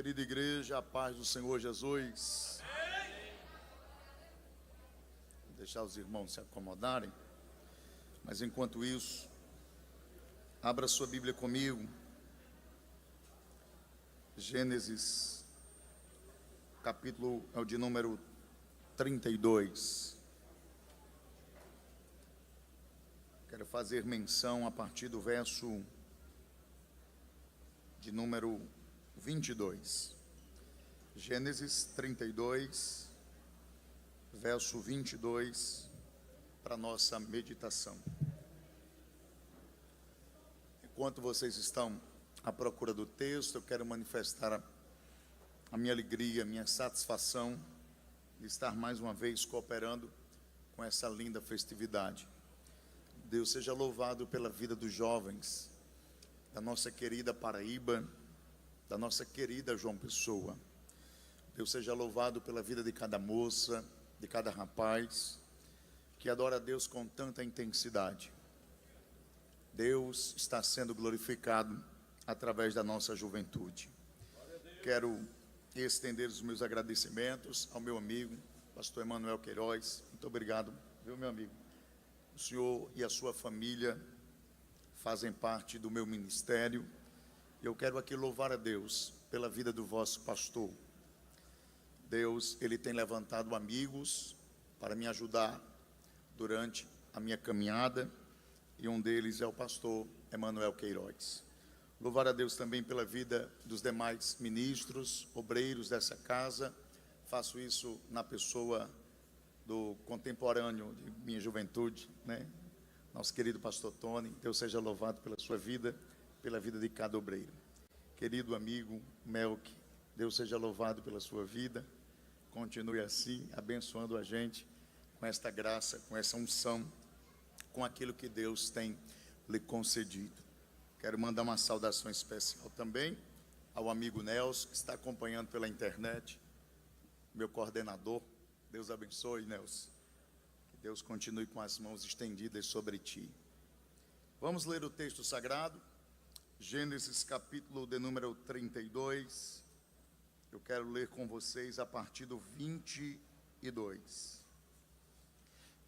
Querida igreja, a paz do Senhor Jesus. Vou deixar os irmãos se acomodarem, mas enquanto isso, abra sua Bíblia comigo. Gênesis, capítulo é o de número 32. Quero fazer menção a partir do verso de número 22. Gênesis 32, verso 22, para nossa meditação. Enquanto vocês estão à procura do texto, eu quero manifestar a minha alegria, a minha satisfação de estar mais uma vez cooperando com essa linda festividade. Deus seja louvado pela vida dos jovens da nossa querida Paraíba, da nossa querida João Pessoa. Deus seja louvado pela vida de cada moça, de cada rapaz que adora a Deus com tanta intensidade. Deus está sendo glorificado através da nossa juventude. Quero estender os meus agradecimentos ao meu amigo, pastor Emanuel Queiroz. Muito obrigado, viu, meu amigo? O senhor e a sua família fazem parte do meu ministério. E eu quero aqui louvar a Deus pela vida do vosso pastor. Deus, Ele tem levantado amigos para me ajudar durante a minha caminhada, e um deles é o pastor Emanuel Queiroz. Louvar a Deus também pela vida dos demais ministros, obreiros dessa casa. Faço isso na pessoa do contemporâneo de minha juventude, né? Nosso querido pastor Tony. Deus seja louvado pela sua vida, pela vida de cada obreiro. Querido amigo Melk, Deus seja louvado pela sua vida. Continue assim, abençoando a gente com esta graça, com essa unção, com aquilo que Deus tem lhe concedido. Quero mandar uma saudação especial também ao amigo Nelson, que está acompanhando pela internet, meu coordenador. Deus abençoe, Nelson. Que Deus continue com as mãos estendidas sobre ti. Vamos ler o texto sagrado. Gênesis capítulo de número 32, eu quero ler com vocês a partir do 22.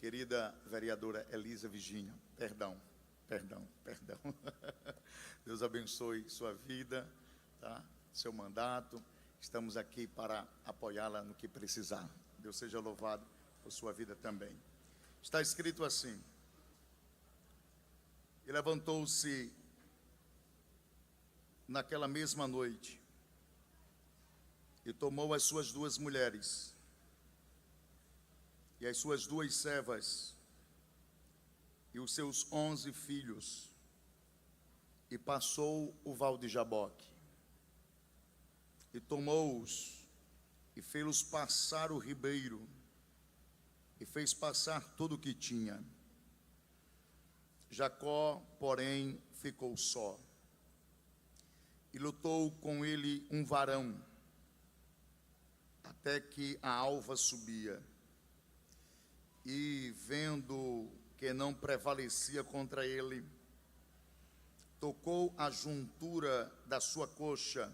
Querida vereadora Elisa Virgínia, perdão. Deus abençoe sua vida, tá? Seu mandato, estamos aqui para apoiá-la no que precisar. Deus seja louvado por sua vida também. Está escrito assim: e levantou-se naquela mesma noite, e tomou as suas duas mulheres, e as suas duas servas, e os seus 11 filhos, e passou o val de Jaboque, e tomou-os, e fez-los passar o ribeiro, e fez passar tudo o que tinha. Jacó, porém, ficou só. E lutou com ele um varão, até que a alva subia. E vendo que não prevalecia contra ele, tocou a juntura da sua coxa,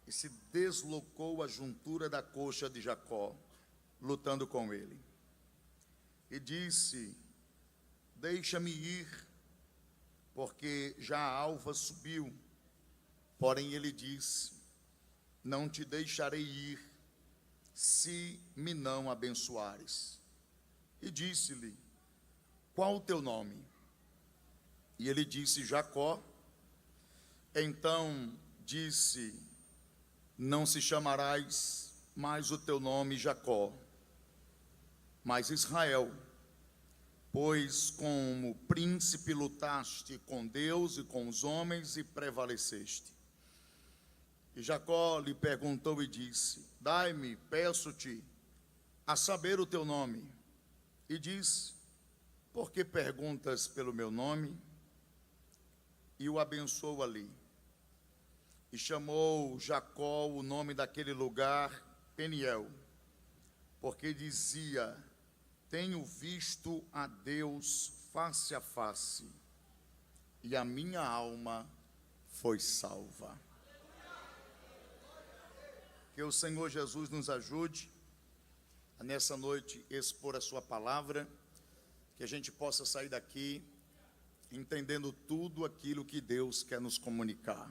e se deslocou a juntura da coxa de Jacó, lutando com ele. E disse: deixa-me ir, porque já a alva subiu. Porém ele disse: não te deixarei ir, se me não abençoares. E disse-lhe: qual o teu nome? E ele disse: Jacó. Então disse: não se chamarás mais o teu nome Jacó, mas Israel, pois como príncipe lutaste com Deus e com os homens e prevaleceste. E Jacó lhe perguntou e disse: dai-me, peço-te, a saber o teu nome. E disse: por que perguntas pelo meu nome? E o abençoou ali. E chamou Jacó o nome daquele lugar Peniel, porque dizia: tenho visto a Deus face a face, e a minha alma foi salva. Que o Senhor Jesus nos ajude a nessa noite expor a sua palavra, que a gente possa sair daqui entendendo tudo aquilo que Deus quer nos comunicar.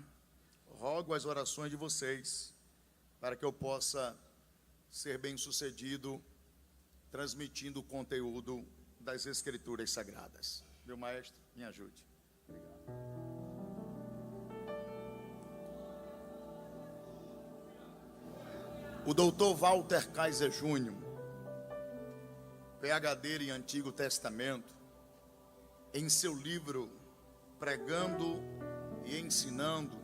Rogo as orações de vocês para que eu possa ser bem-sucedido transmitindo o conteúdo das Escrituras Sagradas. Meu maestro, me ajude. Obrigado. O doutor Walter Kaiser Jr., PhD em Antigo Testamento, em seu livro Pregando e Ensinando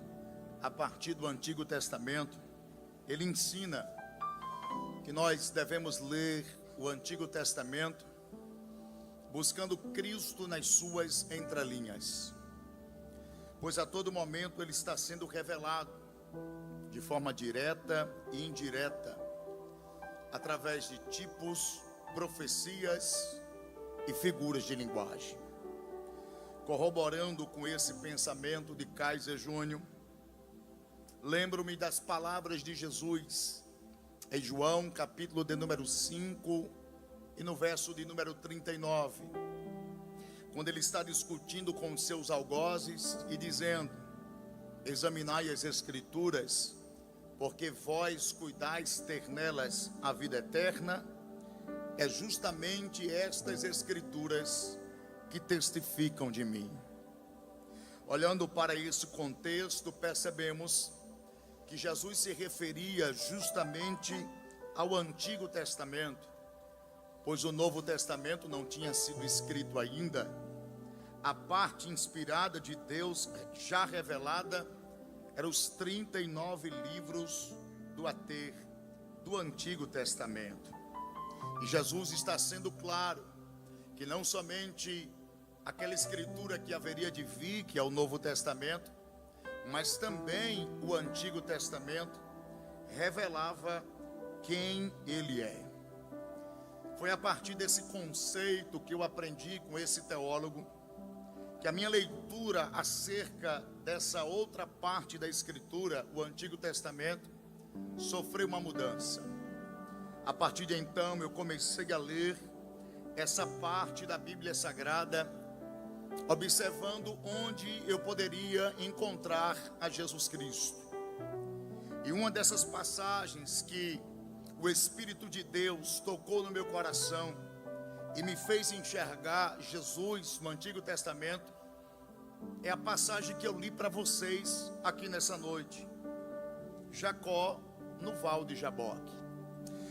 a partir do Antigo Testamento, ele ensina que nós devemos ler o Antigo Testamento buscando Cristo nas suas entrelinhas, pois a todo momento ele está sendo revelado de forma direta e indireta, através de tipos, profecias e figuras de linguagem. Corroborando com esse pensamento de Kaiser Júnior, lembro-me das palavras de Jesus em João, capítulo de número 5 e no verso de número 39, quando ele está discutindo com os seus algozes e dizendo: examinai as Escrituras, porque vós cuidais ter nelas a vida eterna. É justamente estas Escrituras que testificam de mim. Olhando para esse contexto, percebemos que Jesus se referia justamente ao Antigo Testamento, pois o Novo Testamento não tinha sido escrito ainda. A parte inspirada de Deus, já revelada, eram os 39 livros do ATER, do Antigo Testamento. E Jesus está sendo claro que não somente aquela escritura que haveria de vir, que é o Novo Testamento, mas também o Antigo Testamento revelava quem Ele é. Foi a partir desse conceito que eu aprendi com esse teólogo, que a minha leitura acerca dessa outra parte da Escritura, o Antigo Testamento, sofreu uma mudança. A partir de então eu comecei a ler essa parte da Bíblia Sagrada, observando onde eu poderia encontrar a Jesus Cristo. E uma dessas passagens que o Espírito de Deus tocou no meu coração e me fez enxergar Jesus no Antigo Testamento é a passagem que eu li para vocês aqui nessa noite. Jacó no Val de Jaboque.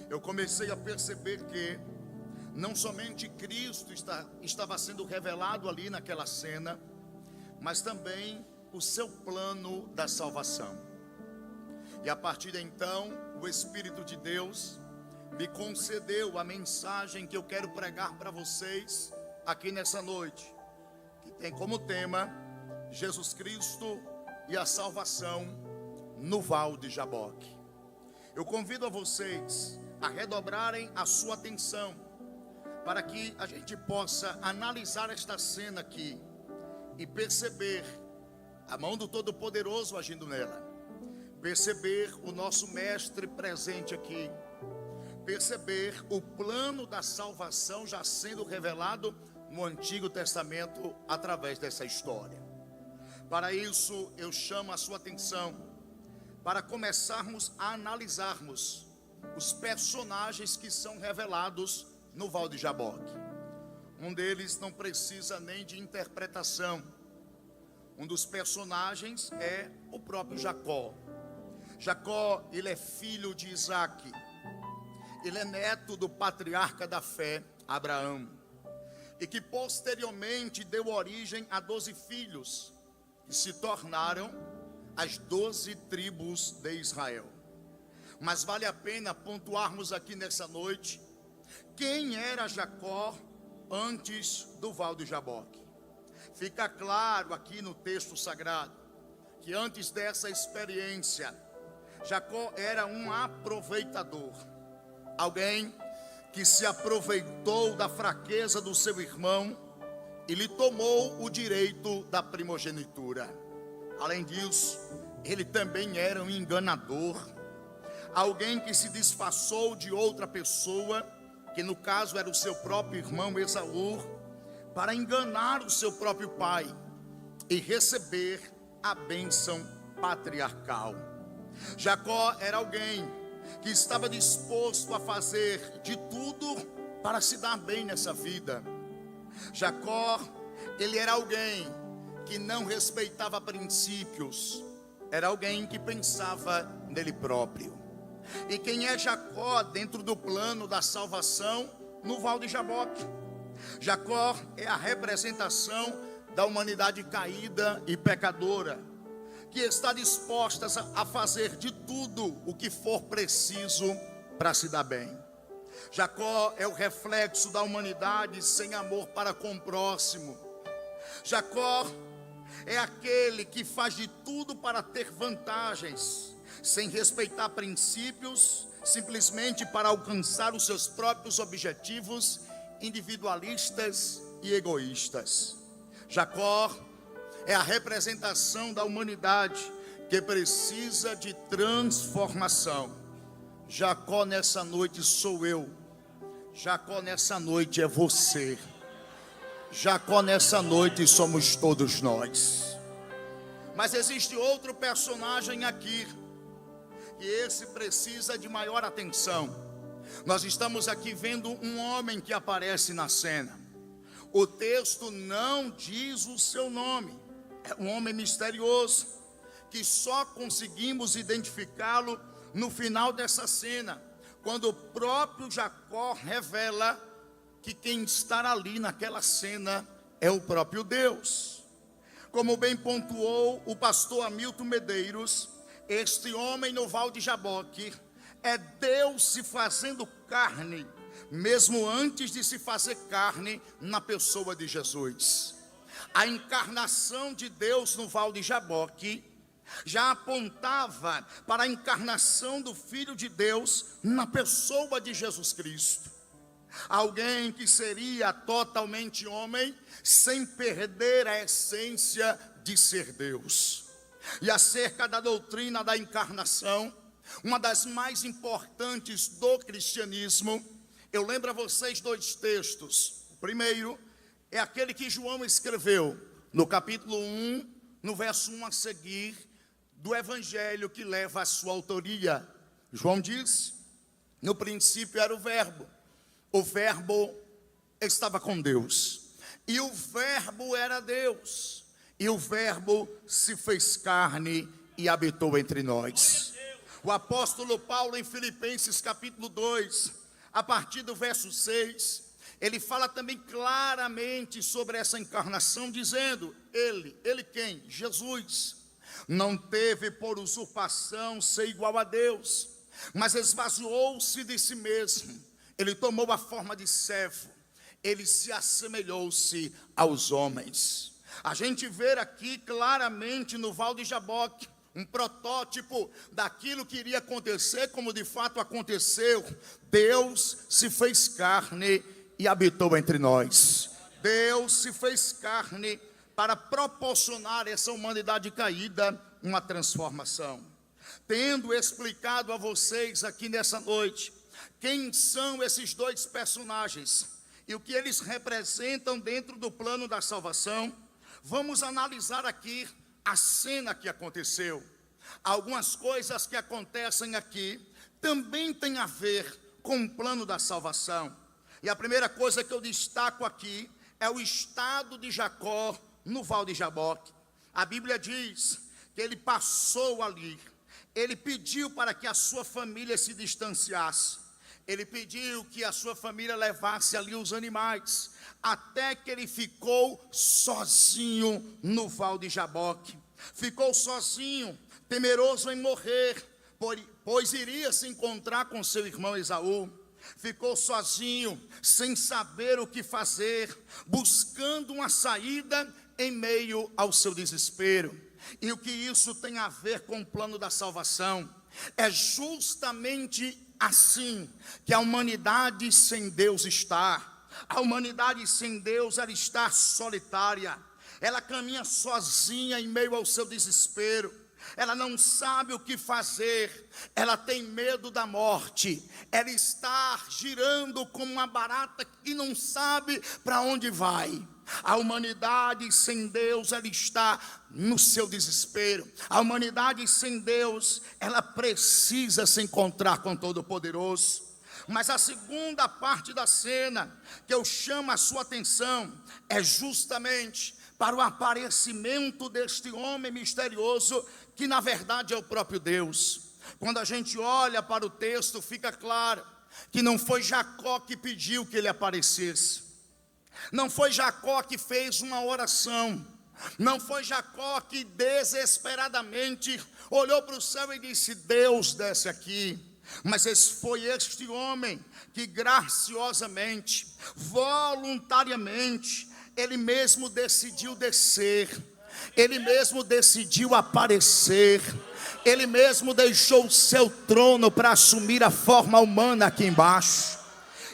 Eu comecei a perceber que não somente Cristo estava sendo revelado ali naquela cena, mas também o seu plano da salvação. E a partir de então, o Espírito de Deus me concedeu a mensagem que eu quero pregar para vocês aqui nessa noite, que tem como tema Jesus Cristo e a salvação no Val de Jaboque. Eu convido a vocês a redobrarem a sua atenção para que a gente possa analisar esta cena aqui e perceber a mão do Todo-Poderoso agindo nela, perceber o nosso mestre presente aqui, perceber o plano da salvação já sendo revelado no Antigo Testamento através dessa história. Para isso eu chamo a sua atenção para começarmos a analisarmos os personagens que são revelados no Val de Jaboque. Um deles não precisa nem de interpretação. Um dos personagens é o próprio Jacó. Jacó, ele é filho de Isaac. Ele é neto do patriarca da fé, Abraão. E que posteriormente deu origem a 12 filhos, que se tornaram as 12 tribos de Israel. Mas vale a pena pontuarmos aqui nessa noite quem era Jacó antes do Val de Jaboque. Fica claro aqui no texto sagrado que antes dessa experiência, Jacó era um aproveitador, alguém que se aproveitou da fraqueza do seu irmão e lhe tomou o direito da primogenitura. Além disso, ele também era um enganador, alguém que se disfarçou de outra pessoa, que no caso era o seu próprio irmão Esaú, para enganar o seu próprio pai e receber a bênção patriarcal. Jacó era alguém que estava disposto a fazer de tudo para se dar bem nessa vida. Jacó, ele era alguém que não respeitava princípios, era alguém que pensava nele próprio. E quem é Jacó dentro do plano da salvação no Val de Jaboque? Jacó é a representação da humanidade caída e pecadora, que está disposta a fazer de tudo o que for preciso para se dar bem. Jacó é o reflexo da humanidade sem amor para com o próximo. Jacó é aquele que faz de tudo para ter vantagens, sem respeitar princípios, simplesmente para alcançar os seus próprios objetivos individualistas e egoístas. Jacó é a representação da humanidade que precisa de transformação. Jacó nessa noite sou eu. Jacó nessa noite é você. Jacó nessa noite somos todos nós. Mas existe outro personagem aqui, e esse precisa de maior atenção. Nós estamos aqui vendo um homem que aparece na cena. O texto não diz o seu nome. É um homem misterioso, que só conseguimos identificá-lo no final dessa cena, quando o próprio Jacó revela que quem está ali naquela cena é o próprio Deus. Como bem pontuou o pastor Hamilton Medeiros, este homem no Val de Jaboque é Deus se fazendo carne, mesmo antes de se fazer carne na pessoa de Jesus. A encarnação de Deus no Val de Jaboque já apontava para a encarnação do Filho de Deus na pessoa de Jesus Cristo. Alguém que seria totalmente homem, sem perder a essência de ser Deus. E acerca da doutrina da encarnação, uma das mais importantes do cristianismo, eu lembro a vocês dois textos. O primeiro é aquele que João escreveu no capítulo 1, no verso 1 a seguir, do evangelho que leva a sua autoria. João diz: no princípio era o Verbo estava com Deus, e o Verbo era Deus, e o Verbo se fez carne e habitou entre nós. O apóstolo Paulo, em Filipenses capítulo 2, a partir do verso 6, ele fala também claramente sobre essa encarnação, dizendo: ele quem? Jesus, não teve por usurpação ser igual a Deus, mas esvaziou-se de si mesmo. Ele tomou a forma de servo, ele se assemelhou-se aos homens. A gente vê aqui claramente no Val de Jaboque um protótipo daquilo que iria acontecer, como de fato aconteceu. Deus se fez carne e habitou entre nós. Deus se fez carne para proporcionar a essa humanidade caída uma transformação. Tendo explicado a vocês aqui nessa noite quem são esses dois personagens e o que eles representam dentro do plano da salvação, vamos analisar aqui a cena que aconteceu. Algumas coisas que acontecem aqui também têm a ver com o plano da salvação. E a primeira coisa que eu destaco aqui é o estado de Jacó no Val de Jaboque. A Bíblia diz que ele passou ali, ele pediu para que a sua família se distanciasse, ele pediu que a sua família levasse ali os animais, até que ele ficou sozinho no Val de Jaboque. Ficou sozinho, temeroso em morrer, pois iria se encontrar com seu irmão Esaú. Ficou sozinho, sem saber o que fazer, buscando uma saída em meio ao seu desespero. E o que isso tem a ver com o plano da salvação? É justamente assim que a humanidade sem Deus está. A humanidade sem Deus, ela está solitária. Ela caminha sozinha em meio ao seu desespero. ela não sabe o que fazer, ela tem medo da morte, ela está girando como uma barata que não sabe para onde vai. A humanidade sem Deus, ela está no seu desespero. A humanidade sem Deus, ela precisa se encontrar com o Todo-Poderoso. Mas a segunda parte da cena que eu chamo a sua atenção é justamente para o aparecimento deste homem misterioso, que na verdade é o próprio Deus. Quando a gente olha para o texto, fica claro que não foi Jacó que pediu que ele aparecesse. Não foi Jacó que fez uma oração. Não foi Jacó que desesperadamente olhou para o céu e disse: Deus, desce aqui. Mas foi este homem que graciosamente, voluntariamente, ele mesmo decidiu descer. Ele mesmo decidiu aparecer. Ele mesmo deixou o seu trono para assumir a forma humana aqui embaixo.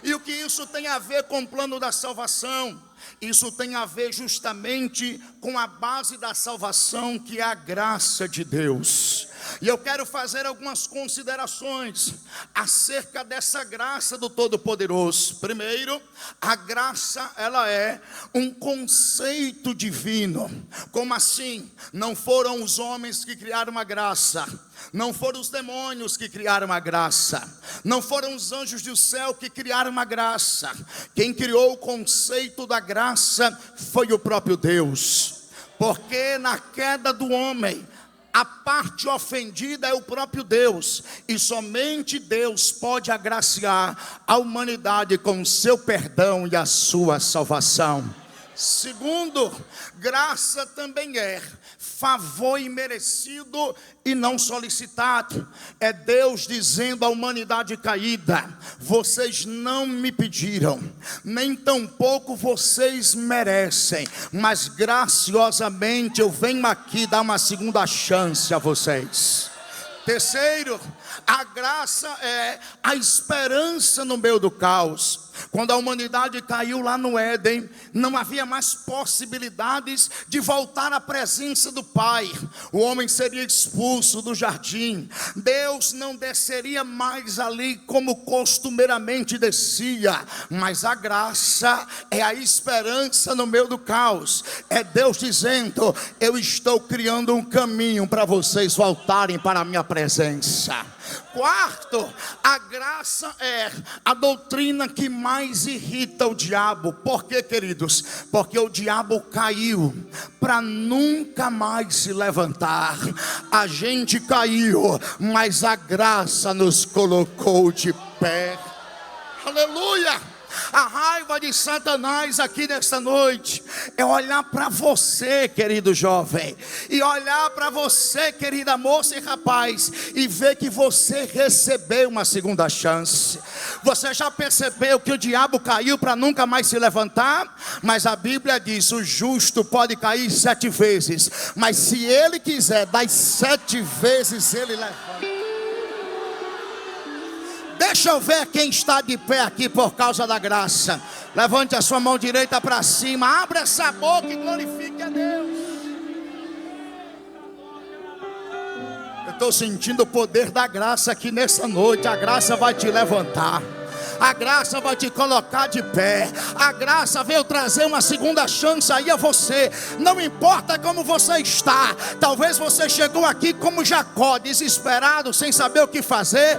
E o que isso tem a ver com o plano da salvação? Isso tem a ver justamente com a base da salvação, que é a graça de Deus. E eu quero fazer algumas considerações acerca dessa graça do Todo-Poderoso. Primeiro, a graça, ela é um conceito divino. Como assim? Não foram os homens que criaram a graça. Não foram os demônios que criaram a graça. Não foram os anjos do céu que criaram a graça. Quem criou o conceito da graça foi o próprio Deus. Porque na queda do homem, a parte ofendida é o próprio Deus. E somente Deus pode agraciar a humanidade com o seu perdão e a sua salvação. Segundo, graça também é favor imerecido e não solicitado. É Deus dizendo à humanidade caída: vocês não me pediram, nem tampouco vocês merecem, mas graciosamente eu venho aqui dar uma segunda chance a vocês. Terceiro, a graça é a esperança no meio do caos. Quando a humanidade caiu lá no Éden, não havia mais possibilidades de voltar à presença do Pai. O homem seria expulso do jardim. Deus não desceria mais ali como costumeiramente descia. Mas a graça é a esperança no meio do caos. É Deus dizendo: eu estou criando um caminho para vocês voltarem para a minha presença. Quarto, a graça é a doutrina que mais irrita o diabo. Por quê, queridos? Porque o diabo caiu para nunca mais se levantar. A gente caiu, mas a graça nos colocou de pé. Aleluia! A raiva de Satanás aqui nesta noite é olhar para você, querido jovem, e olhar para você, querida moça e rapaz, e ver que você recebeu uma segunda chance. Você já percebeu que o diabo caiu para nunca mais se levantar? Mas a Bíblia diz: o justo pode cair 7 vezes, mas se ele quiser, das 7 vezes ele levanta. Deixa eu ver quem está de pé aqui por causa da graça. Levante a sua mão direita para cima. Abra essa boca e glorifique a Deus. Eu estou sentindo o poder da graça aqui nessa noite. A graça vai te levantar. A graça vai te colocar de pé. A graça veio trazer uma segunda chance aí a você. Não importa como você está. Talvez você chegou aqui como Jacó, desesperado, sem saber o que fazer.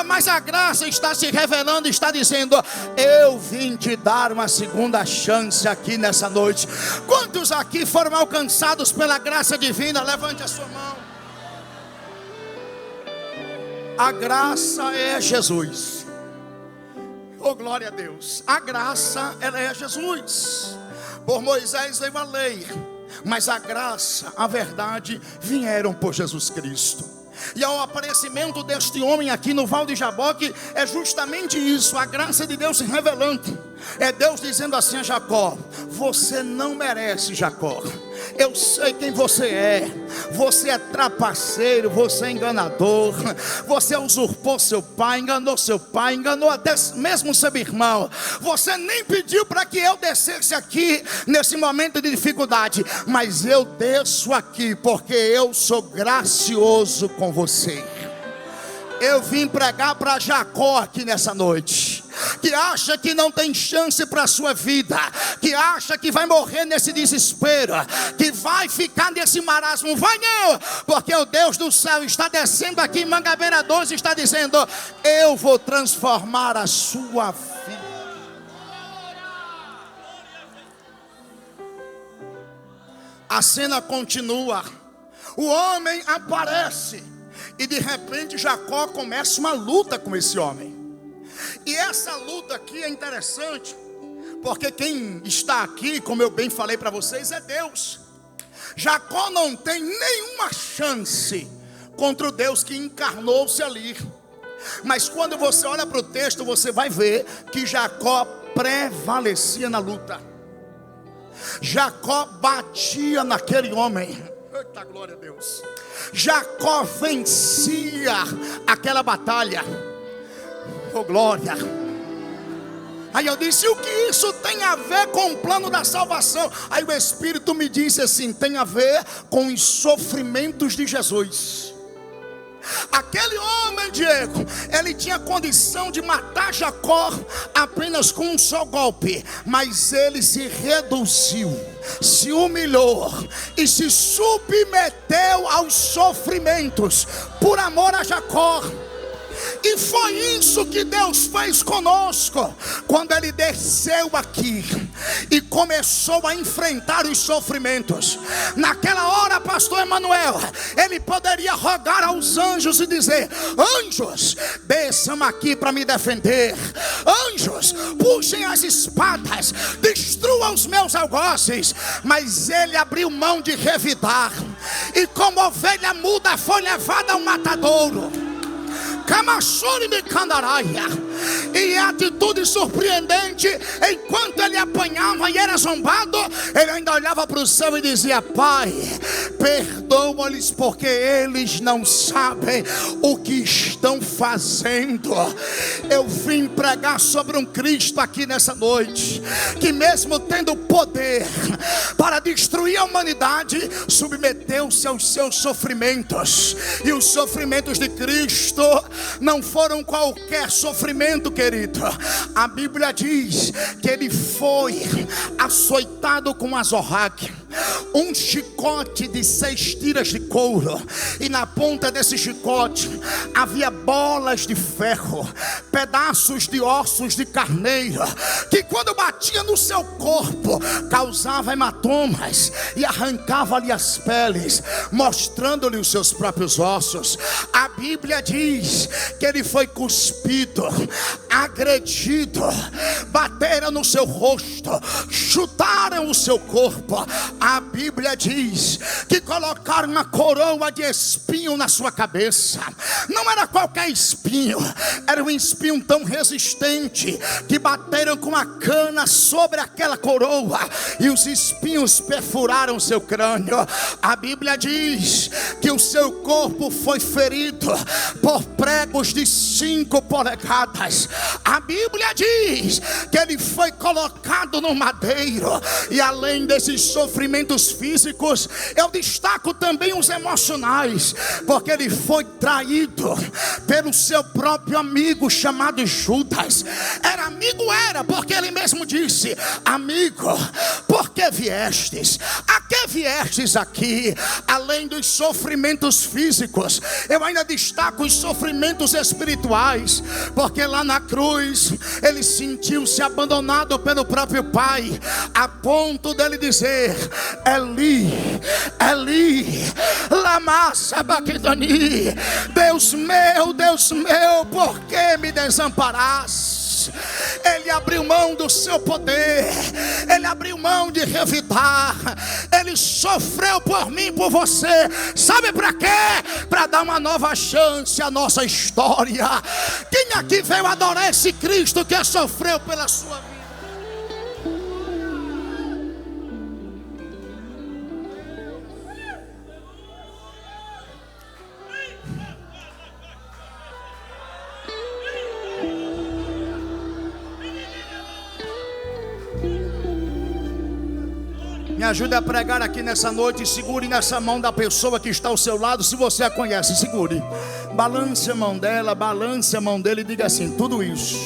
Mas a graça está se revelando, está dizendo: eu vim te dar uma segunda chance aqui nessa noite. Quantos aqui foram alcançados pela graça divina? Levante a sua mão. A graça é Jesus. Oh, glória a Deus. A graça, ela é Jesus. Por Moisés veio a lei, mas a graça, a verdade vieram por Jesus Cristo. E ao aparecimento deste homem aqui no Val de Jaboque, é justamente isso, a graça de Deus se revelando. É Deus dizendo assim a Jacó: você não merece, Jacó, Eu sei quem você é. Você é trapaceiro, você é enganador. Você usurpou seu pai, enganou até mesmo seu irmão. Você nem pediu para que eu descesse aqui nesse momento de dificuldade, mas eu desço aqui porque eu sou gracioso com você. Eu vim pregar para Jacó aqui nessa noite, que acha que não tem chance para a sua vida, que acha que vai morrer nesse desespero, que vai ficar nesse marasmo. Vai não, porque o Deus do céu está descendo aqui em Mangabeira 2 e está dizendo: eu vou transformar a sua vida. A cena continua, o homem aparece e de repente Jacó começa uma luta com esse homem. E essa luta aqui é interessante, porque quem está aqui, como eu bem falei para vocês, é Deus. Jacó não tem nenhuma chance contra o Deus que encarnou-se ali. Mas quando você olha para o texto, você vai ver que Jacó prevalecia na luta. Jacó batia naquele homem. Eita, glória a Deus. Jacó vencia aquela batalha. Oh, glória. Aí eu disse: o que isso tem a ver com o plano da salvação? Aí o Espírito me disse assim: tem a ver com os sofrimentos de Jesus. Aquele homem, Diego, ele tinha condição de matar Jacó apenas com um só golpe, mas ele se reduziu, se humilhou e se submeteu aos sofrimentos por amor a Jacó. E foi isso que Deus fez conosco, quando Ele desceu aqui e começou a enfrentar os sofrimentos. Naquela hora, pastor Emanuel, Ele poderia rogar aos anjos e dizer: anjos, desçam aqui para me defender. Anjos, puxem as espadas, destruam os meus algozes. Mas Ele abriu mão de revidar, e como ovelha muda foi levada ao matadouro. E a atitude surpreendente, enquanto ele apanhava e era zombado, ele ainda olhava para o céu e dizia: Pai, perdoa-lhes, porque eles não sabem o que estão fazendo. Eu vim pregar sobre um Cristo aqui nessa noite, que mesmo tendo poder para destruir a humanidade, submeteu-se aos seus sofrimentos. E os sofrimentos de Cristo não foram qualquer sofrimento, querido. A Bíblia diz que ele foi açoitado com azorrague, um chicote de 6 tiras de couro, e na ponta desse chicote havia bolas de ferro, pedaços de ossos de carneiro, que quando batia no seu corpo causava hematomas e arrancava-lhe as peles, mostrando-lhe os seus próprios ossos. A Bíblia diz que ele foi cuspido, agredido, bateram no seu rosto, chutaram o seu corpo. A Bíblia diz que colocaram uma coroa de espinho na sua cabeça. Não era qualquer espinho, era um espinho tão resistente que bateram com a cana sobre aquela coroa e os espinhos perfuraram seu crânio. A Bíblia diz que o seu corpo foi ferido por pregos de 5 polegadas. A Bíblia diz que ele foi colocado no madeiro. E além desses sofrimentos físicos, eu destaco também os emocionais, porque ele foi traído pelo seu próprio amigo chamado Judas. Era porque ele mesmo disse: amigo, por que viestes? A que viestes aqui? Além dos sofrimentos físicos, eu ainda destaco os sofrimentos espirituais, porque lá na cruz ele sentiu-se abandonado pelo próprio Pai, a ponto dele dizer: Eli, Eli, lama sabachthani, Deus meu, por que me desamparaste? Ele abriu mão do seu poder, ele abriu mão de revidar, ele sofreu por mim, por você. Sabe para quê? Para dar uma nova chance à nossa história. Quem aqui veio adorar esse Cristo que sofreu pela sua vida? ajude a pregar aqui nessa noite. Segure nessa mão da pessoa que está ao seu lado. Se você a conhece, segure. Balance a mão dela, balance a mão dele e diga assim: tudo isso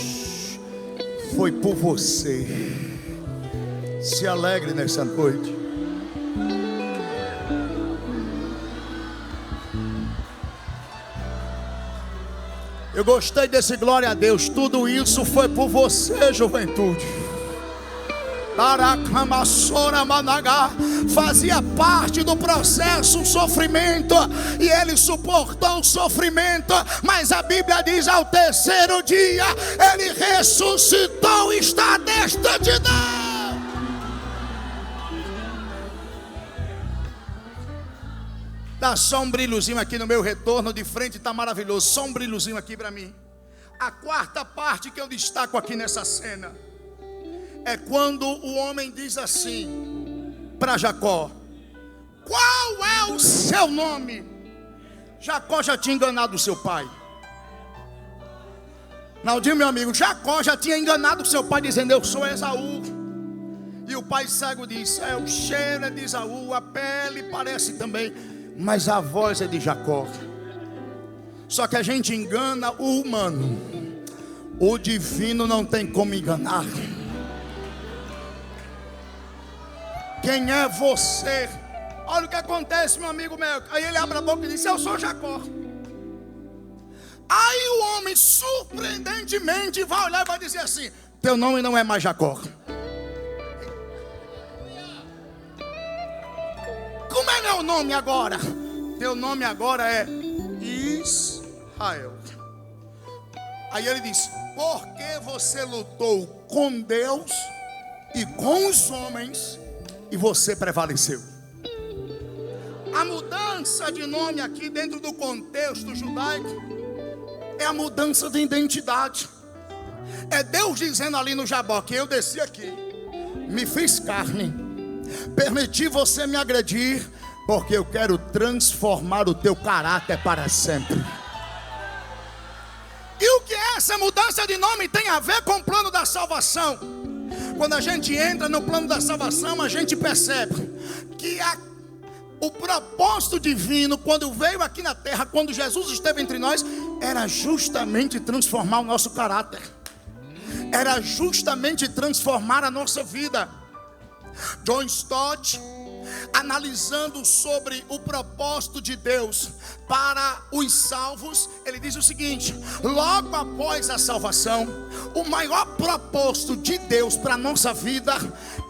foi por você. Se alegre nessa noite. Eu gostei desse glória a Deus. Tudo isso foi por você, juventude. Fazia parte do processo o sofrimento, e ele suportou o sofrimento, mas a Bíblia diz: ao terceiro dia ele ressuscitou e está à destra de Deus. Dá só um brilhozinho aqui no meu retorno de frente, está maravilhoso. Só um brilhozinho aqui para mim. A quarta parte que eu destaco aqui nessa cena é quando o homem diz assim para Jacó: qual é o seu nome? Jacó já tinha enganado o seu pai. Naldinho, meu amigo, Jacó já tinha enganado o seu pai dizendo: eu sou Esaú. E o pai cego disse: o cheiro é de Esaú, a pele parece também, mas a voz é de Jacó. Só que a gente engana o humano, o divino não tem como enganar. Quem é você? Olha o que acontece, meu amigo meu. Aí ele abre a boca e diz: eu sou Jacó. Aí o homem surpreendentemente vai olhar e vai dizer assim: teu nome não é mais Jacó. Como é meu nome agora? Teu nome agora é Israel. Aí ele diz: porque você lutou com Deus e com os homens, e você prevaleceu. A mudança de nome aqui dentro do contexto judaico é a mudança de identidade. É Deus dizendo ali no Jaboque: eu desci aqui, me fiz carne, permiti você me agredir, porque eu quero transformar o teu caráter para sempre. E o que essa mudança de nome tem a ver com o plano da salvação? Quando a gente entra no plano da salvação, a gente percebe que o propósito divino, quando veio aqui na terra, quando Jesus esteve entre nós, era justamente transformar o nosso caráter, era justamente transformar a nossa vida. John Stott, analisando sobre o propósito de Deus para os salvos, ele diz o seguinte: logo após a salvação, o maior propósito de Deus para a nossa vida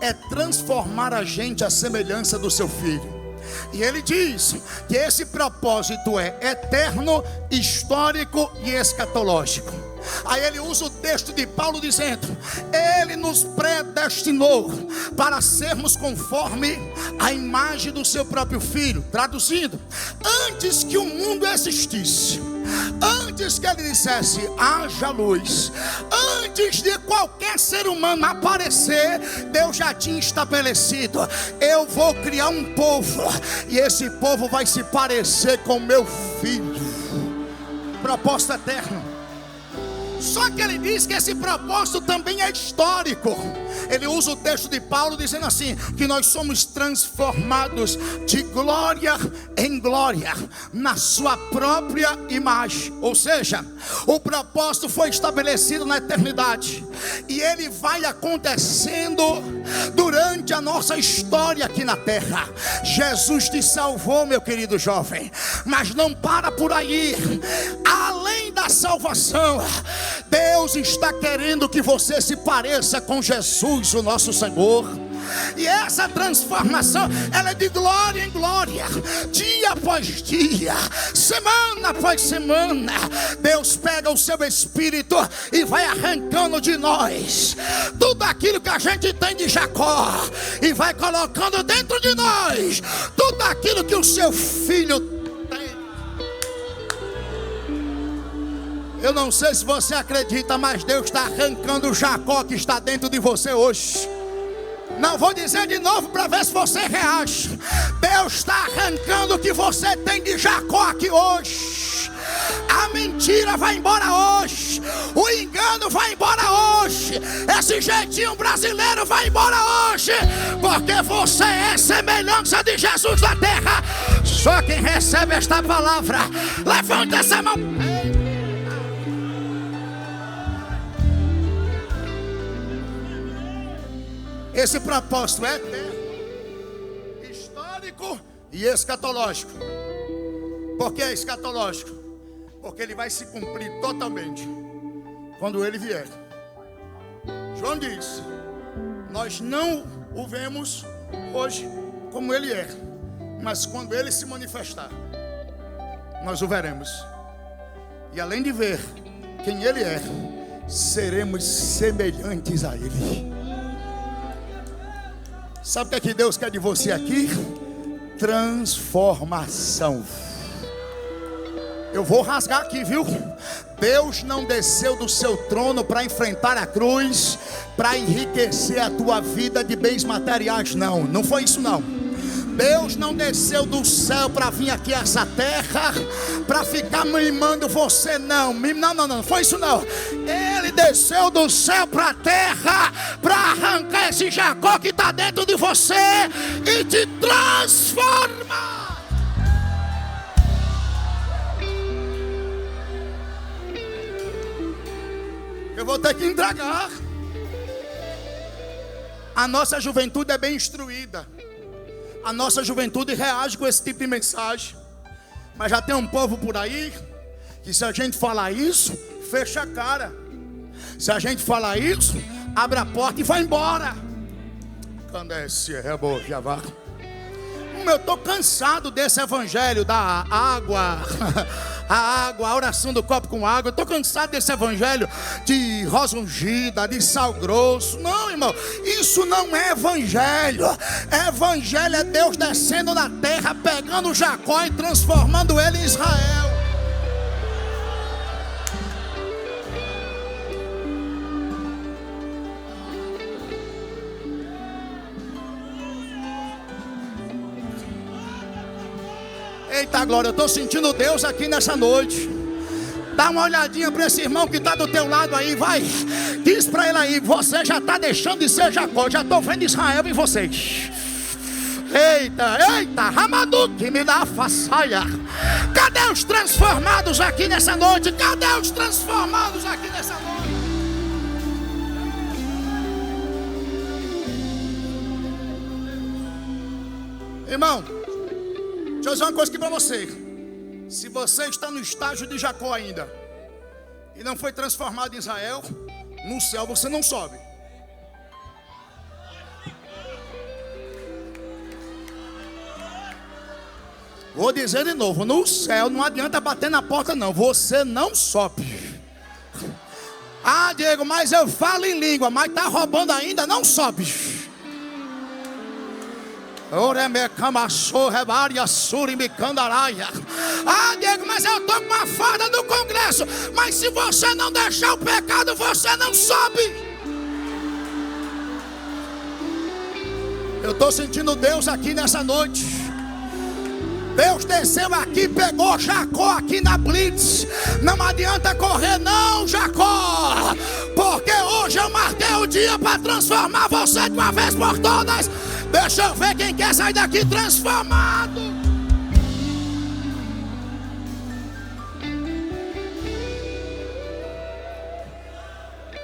é transformar a gente à semelhança do seu Filho. E ele diz que esse propósito é eterno, histórico e escatológico. Aí ele usa o texto de Paulo dizendo: ele nos predestinou para sermos conforme a imagem do seu próprio Filho. Traduzindo, antes que o mundo existisse, antes que ele dissesse haja luz, antes de qualquer ser humano aparecer, Deus já tinha estabelecido: eu vou criar um povo, e esse povo vai se parecer com meu Filho. Propósito eterno. Só que ele diz que esse propósito também é histórico. Ele usa o texto de Paulo dizendo assim: que nós somos transformados de glória em glória na sua própria imagem. Ou seja, o propósito foi estabelecido na eternidade, e ele vai acontecendo durante a nossa história aqui na terra. Jesus te salvou, meu querido jovem, mas não para por aí. Além da salvação, Deus está querendo que você se pareça com Jesus, o nosso Senhor. E essa transformação, ela é de glória em glória, dia após dia, semana após semana. Deus pega o seu Espírito e vai arrancando de nós tudo aquilo que a gente tem de Jacó, e vai colocando dentro de nós tudo aquilo que o seu Filho tem. Eu não sei se você acredita, mas Deus está arrancando o Jacó que está dentro de você hoje. Não vou dizer de novo para ver se você reage. Deus está arrancando o que você tem de Jacó aqui hoje. A mentira vai embora hoje, o engano vai embora hoje, hoje. Esse jeitinho brasileiro vai embora hoje, porque você é semelhança de Jesus na terra. Só quem recebe esta palavra, levanta essa mão. Esse propósito é eterno, histórico e escatológico. Por que é escatológico? Porque ele vai se cumprir totalmente quando ele vier. João diz: nós não o vemos hoje como ele é, mas quando ele se manifestar, nós o veremos. E além de ver quem ele é, seremos semelhantes a ele. Sabe o que é que Deus quer de você aqui? Transformação. Eu vou rasgar aqui, viu? Deus não desceu do seu trono para enfrentar a cruz, para enriquecer a tua vida de bens materiais, não. Não foi isso, não. Deus não desceu do céu para vir aqui a essa terra para ficar mimando você, não. Não foi isso, não. Ele desceu do céu para a terra para arrancar esse Jacó que está dentro de você e te transformar. Eu vou ter que entregar. A nossa juventude é bem instruída. A nossa juventude reage com esse tipo de mensagem. Mas já tem um povo por aí que, se a gente falar isso, fecha a cara. Se a gente falar isso, abre a porta e vai embora. Eu estou cansado desse evangelho da água. A oração do copo com água. Eu estou cansado desse evangelho de rosa ungida, de sal grosso. Não, irmão, isso não é evangelho. Evangelho é Deus descendo na terra, pegando Jacó e transformando ele em Israel. Eita glória, eu estou sentindo Deus aqui nessa noite. Dá uma olhadinha para esse irmão que está do teu lado aí, vai. Diz para ele aí: você já está deixando de ser Jacó. Já estou vendo Israel em vocês. Eita, Ramaduque, me dá a façaia. Cadê os transformados aqui nessa noite? Cadê os transformados aqui nessa noite? Irmão, deixa eu dizer uma coisa aqui para você. Se você está no estágio de Jacó ainda e não foi transformado em Israel, no céu você não sobe. Vou dizer de novo: no céu não adianta bater na porta não, você não sobe. Ah, Diego, mas eu falo em língua, mas está roubando ainda, não sobe. Ah, Diego, mas eu estou com uma farda do Congresso. Mas se você não deixar o pecado, você não sobe. Eu estou sentindo Deus aqui nessa noite. Deus desceu aqui, pegou Jacó aqui na blitz. Não adianta correr não, Jacó, porque hoje eu marquei o dia para transformar você de uma vez por todas. Deixa eu ver quem quer sair daqui transformado.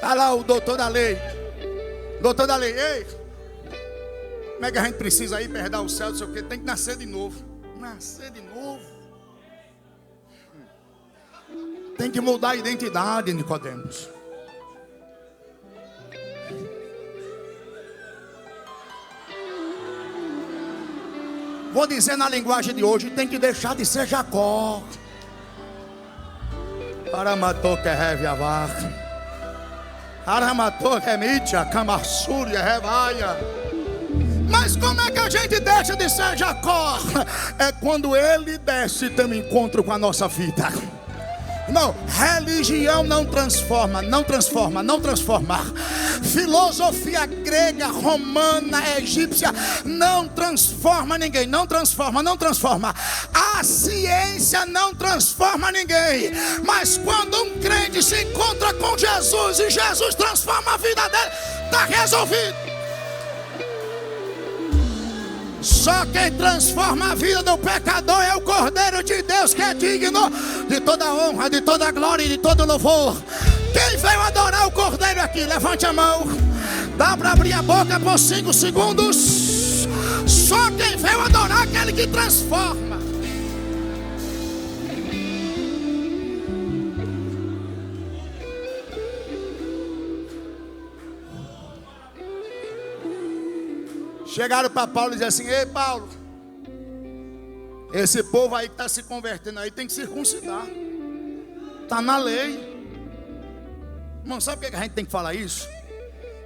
Tá lá o doutor da lei. Doutor da lei, ei, como é que a gente precisa ir para herdar o céu, não sei o quê? Tem que nascer de novo. Nascer de novo. Tem que mudar a identidade, Nicodemos. Vou dizer na linguagem de hoje: tem que deixar de ser Jacó. Aramatou que reve a vaca. Aramatou que mítia, camassúria, revaia. Mas como é que a gente deixa de ser Jacó? É quando ele desce e tem um encontro com a nossa vida. Não, religião não transforma, não transforma, não transforma. Filosofia grega, romana, egípcia não transforma ninguém, não transforma, não transforma. A ciência não transforma ninguém. Mas quando um crente se encontra com Jesus e Jesus transforma a vida dele, está resolvido. Só quem transforma a vida do pecador é o Cordeiro de Deus, que é digno de toda honra, de toda glória e de todo louvor. Quem veio adorar o Cordeiro aqui? Levante a mão. Dá para abrir a boca por 5 segundos. Só quem veio adorar aquele que transforma. Chegaram para Paulo e disseram assim: ei Paulo, esse povo aí que está se convertendo aí tem que circuncidar. Está na lei. Irmão, sabe por que a gente tem que falar isso?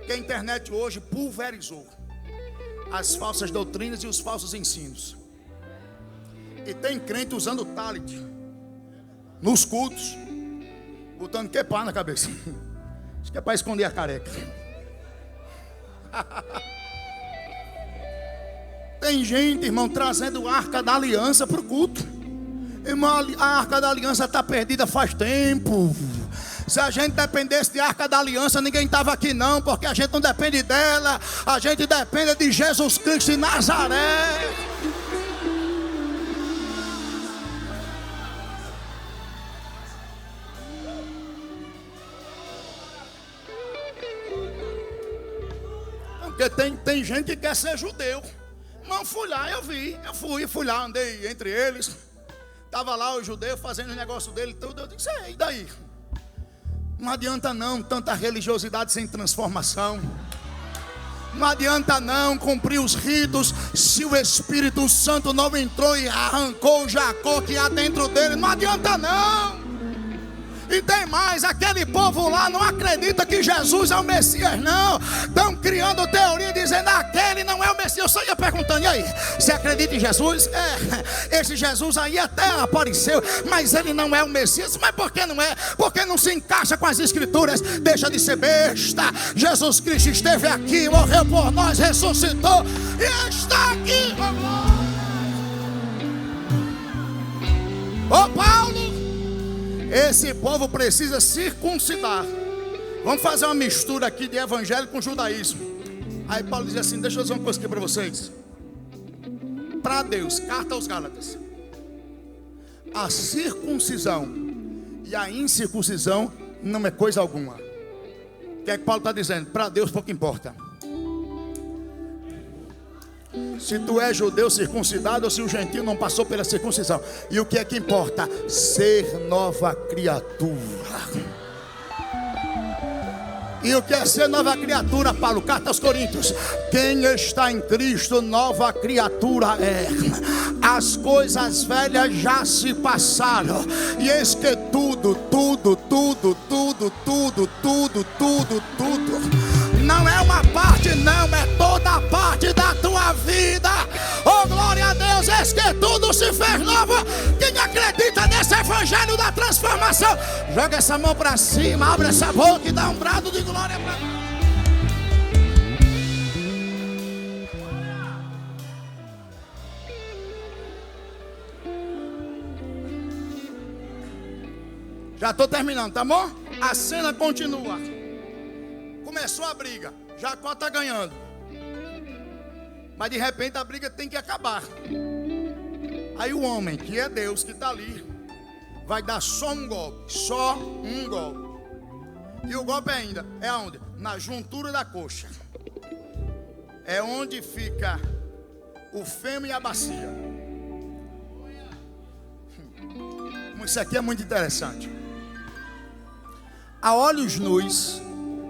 Que a internet hoje pulverizou as falsas doutrinas e os falsos ensinos. E tem crente usando talit nos cultos, botando quepá na cabeça. Acho que é para esconder a careca. Tem gente, irmão, trazendo a Arca da Aliança para o culto. Irmão, a Arca da Aliança está perdida faz tempo. Se a gente dependesse de Arca da Aliança, ninguém estava aqui não, porque a gente não depende dela. A gente depende de Jesus Cristo de Nazaré. Porque tem gente que quer ser judeu. Não, fui lá, eu fui lá, andei entre eles. Estava lá o judeu fazendo o negócio dele, tudo. Eu disse: e daí? Não adianta não, tanta religiosidade sem transformação. Não adianta não cumprir os ritos se o Espírito Santo não entrou e arrancou o Jacó que há dentro dele. Não adianta não. E tem mais, aquele povo lá não acredita que Jesus é o Messias não. Estão criando teoria dizendo: aquele não é o Messias. Eu só ia perguntando: e aí, você acredita em Jesus? Esse Jesus aí até apareceu, mas ele não é o Messias. Mas por que não é? Porque não se encaixa com as escrituras. Deixa de ser besta. Jesus Cristo esteve aqui, morreu por nós, ressuscitou e está aqui. Ô Paulo, esse povo precisa circuncidar. Vamos fazer uma mistura aqui de evangelho com judaísmo. Aí Paulo diz assim: deixa eu dizer uma coisa aqui para vocês. Para Deus, carta aos Gálatas, a circuncisão e a incircuncisão não é coisa alguma. O que é que Paulo está dizendo? Para Deus pouco importa se tu é judeu circuncidado ou se o gentio não passou pela circuncisão. E o que é que importa? Ser nova criatura. E o que é ser nova criatura, Paulo? Carta aos Coríntios: quem está em Cristo, nova criatura é. As coisas velhas já se passaram, e eis que tudo não é uma parte não, é toda a parte da tua vida. Oh glória a Deus, eis que tudo se fez novo. Quem acredita nesse evangelho da transformação, joga essa mão para cima, abre essa boca e dá um brado de glória para Deus. Já estou terminando, tá bom? A cena continua. Começou a briga, Jacó está ganhando, mas de repente a briga tem que acabar. Aí o homem, que é Deus, que está ali, vai dar só um golpe. E o golpe ainda é onde? Na juntura da coxa. É onde fica o fêmur e a bacia. Isso aqui é muito interessante. A olhos nus,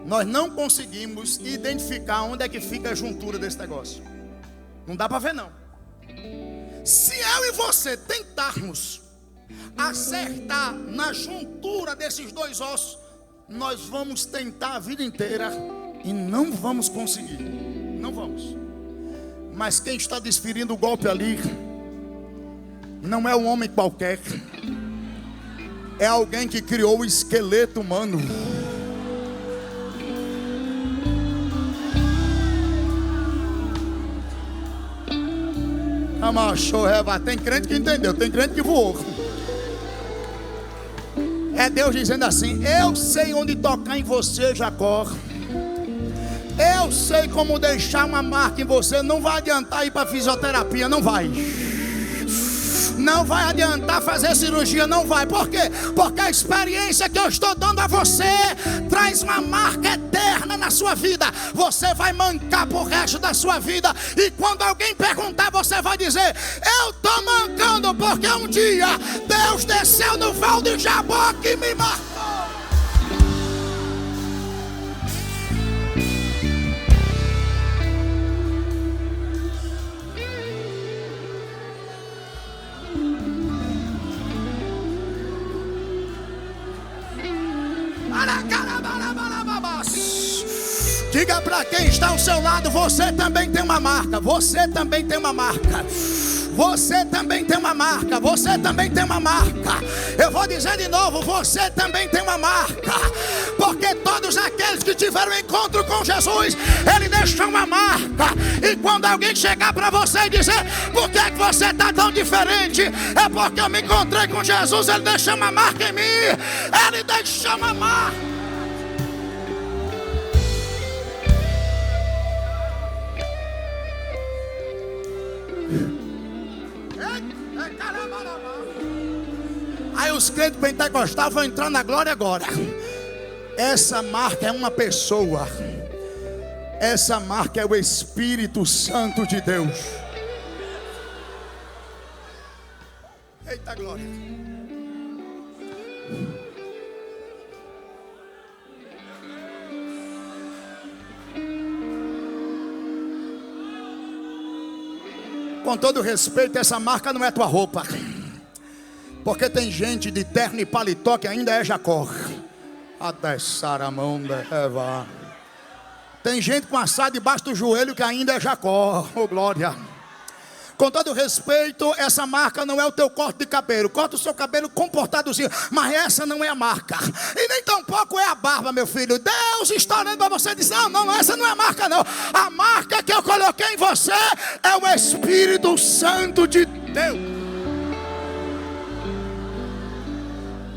nós não conseguimos identificar onde é que fica a juntura desse negócio. Não dá para ver não. Se eu e você tentarmos acertar na juntura desses dois ossos, nós vamos tentar a vida inteira e não vamos conseguir. Não vamos. Mas quem está desferindo o golpe ali não é um homem qualquer. é alguém que criou o esqueleto humano. Tem crente que entendeu, tem crente que voou. É Deus dizendo assim: eu sei onde tocar em você, Jacó. Eu sei como deixar uma marca em você. Não vai adiantar ir para fisioterapia, não vai. Não vai adiantar fazer cirurgia, não vai. Por quê? Porque a experiência que eu estou dando a você traz uma marca eterna na sua vida. Você vai mancar pro resto da sua vida. E quando alguém perguntar, você vai dizer: eu estou mancando porque um dia Deus desceu no val de Jaboque e me marcou. Diga para quem está ao seu lado: você também tem uma marca. Você também tem uma marca. Você também tem uma marca. Você também tem uma marca. Eu vou dizer de novo: você também tem uma marca. Porque todos aqueles que tiveram encontro com Jesus, Ele deixou uma marca. E quando alguém chegar para você e dizer: por que é que você está tão diferente? É porque eu me encontrei com Jesus. Ele deixou uma marca em mim. Ele deixou uma marca. Aí os crentes pentecostais vão entrar na glória agora. Essa marca é uma pessoa. Essa marca é o Espírito Santo de Deus. Eita glória. Com todo respeito, essa marca não é tua roupa. Porque tem gente de terno e paletó que ainda é Jacó. Até Saramanda Eva. Tem gente com assado debaixo do joelho que ainda é Jacó. Oh glória. Com todo respeito, essa marca não é o teu corte de cabelo. Corta o seu cabelo comportadozinho, mas essa não é a marca. E nem tampouco é a barba, meu filho. Deus está olhando para você e diz: não, essa não é a marca não. A marca que eu coloquei em você é o Espírito Santo de Deus.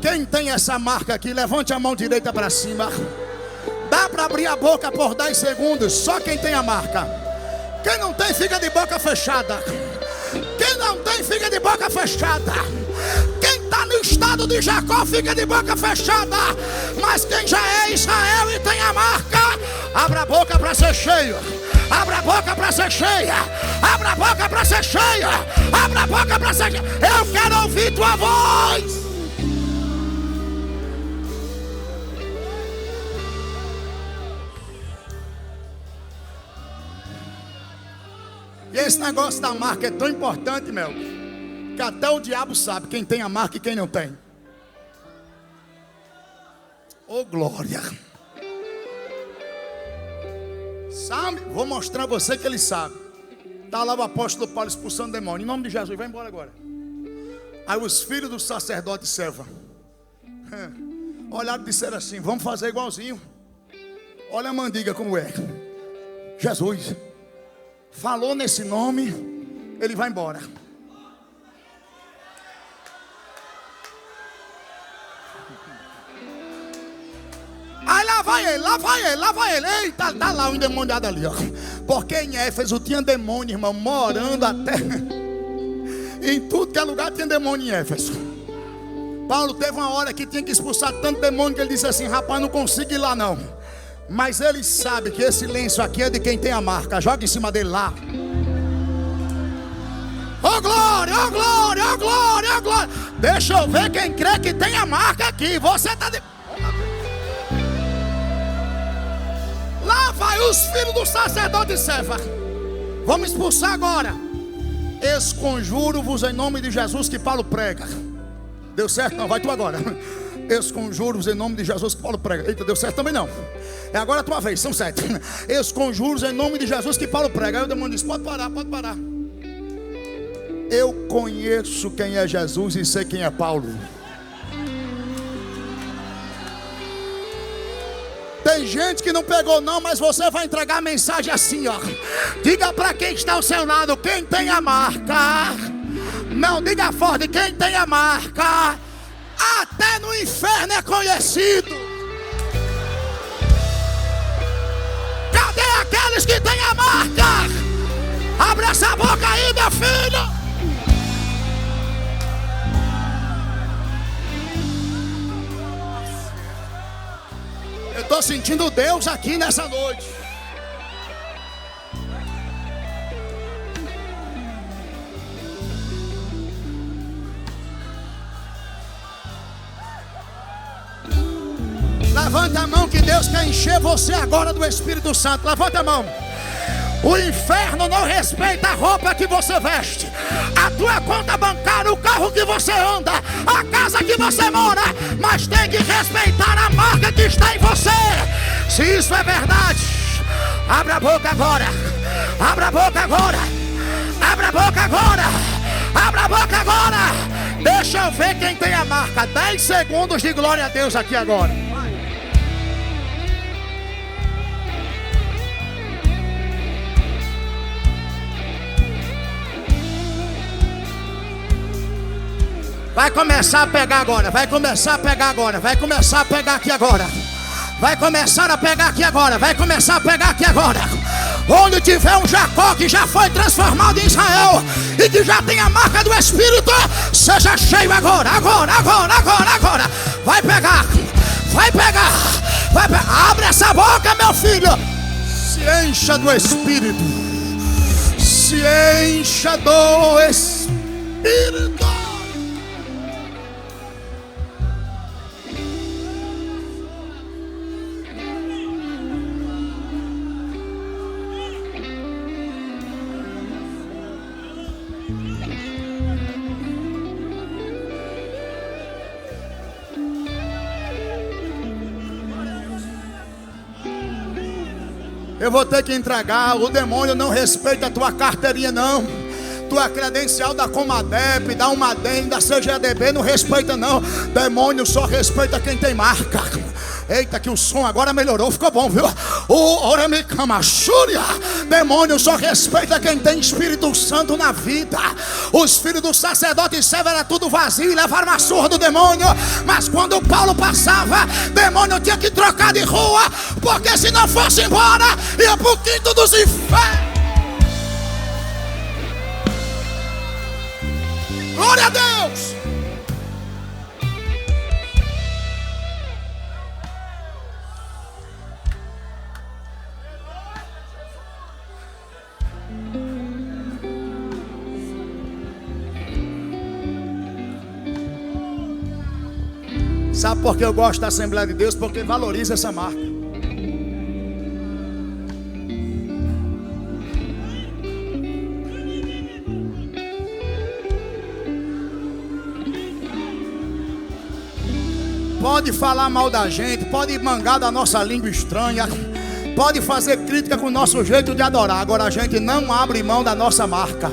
Quem tem essa marca aqui, levante a mão direita para cima. Dá para abrir a boca por 10 segundos. Só quem tem a marca. Quem não tem, fica de boca fechada. Quem não tem, fica de boca fechada. Quem está no estado de Jacó, fica de boca fechada. Mas quem já é Israel e tem a marca, abra a boca para ser cheio. Abra a boca para ser cheia. Abra a boca para ser cheia. Abra a boca para ser cheia. Eu quero ouvir tua voz. E esse negócio da marca é tão importante, meu, que até o diabo sabe quem tem a marca e quem não tem. Oh glória. Sabe? Vou mostrar a você que ele sabe. Está lá o apóstolo Paulo expulsando demônio. Em nome de Jesus, vai embora agora. Aí os filhos do sacerdote Seva olharam e disseram assim: vamos fazer igualzinho. Olha a mandiga como é. Jesus falou nesse nome, ele vai embora. Aí lá vai ele. Eita, tá lá o endemoniado ali, ó. Porque em Éfeso tinha demônio, irmão, morando até. Em tudo que é lugar tinha demônio em Éfeso. Paulo teve uma hora que tinha que expulsar tanto demônio que ele disse assim: rapaz, não consigo ir lá não. Mas ele sabe que esse lenço aqui é de quem tem a marca. Joga em cima dele lá. Oh glória, oh glória, oh glória, oh glória. Deixa eu ver quem crê que tem a marca aqui. Você está de... Lá vai os filhos do sacerdote Seva. Vamos expulsar agora. Esconjuro-vos em nome de Jesus que Paulo prega. Deu certo? Não, vai tu agora. Esconjuro-vos em nome de Jesus que Paulo prega. Eita, deu certo também não. É agora a tua vez, são 7. Esconjuro-vos em nome de Jesus que Paulo prega. Aí o demônio diz: pode parar, pode parar. Eu conheço quem é Jesus e sei quem é Paulo. Tem gente que não pegou não, mas você vai entregar a mensagem assim, ó. Diga para quem está ao seu lado, quem tem a marca. Não, diga forte, quem tem a marca, até no inferno é conhecido. Cadê aqueles que têm a marca? Abre essa boca aí, meu filho. Eu estou sentindo Deus aqui nessa noite. Levanta a mão que Deus quer encher você agora do Espírito Santo. Levanta a mão. O inferno não respeita a roupa que você veste, a tua conta bancária, o carro que você anda, a casa que você mora, mas tem que respeitar a marca que está em você. Se isso é verdade, abra a boca agora. Abra a boca agora. Abra a boca agora. Abra a boca agora. Deixa eu ver quem tem a marca. 10 segundos de glória a Deus aqui agora. Vai começar a pegar agora, vai começar a pegar agora, vai começar a pegar aqui agora. Vai começar a pegar aqui agora, vai começar a pegar aqui agora. Onde tiver um Jacó que já foi transformado em Israel e que já tem a marca do Espírito, seja cheio agora, agora, agora, agora, agora. Vai pegar, vai pegar, vai pegar. Abre essa boca, meu filho. Se encha do Espírito. Se encha do Espírito. Eu vou ter que entregar. O demônio não respeita a tua carteirinha não. Tua credencial da Comadep, da Umadem, da CGADB não respeita não. Demônio só respeita quem tem marca. Eita, que o som agora melhorou, ficou bom, viu? O Oremicamachúria. Demônio só respeita quem tem Espírito Santo na vida. Os filhos do sacerdote Severo era tudo vazio e levaram a surra do demônio. Mas quando Paulo passava, demônio tinha que trocar de rua, porque se não fosse embora, ia pro quinto dos infernos. Glória a Deus. Sabe por que eu gosto da Assembleia de Deus? Porque valoriza essa marca. Pode falar mal da gente, pode mangar da nossa língua estranha, pode fazer crítica com o nosso jeito de adorar. Agora a gente não abre mão da nossa marca.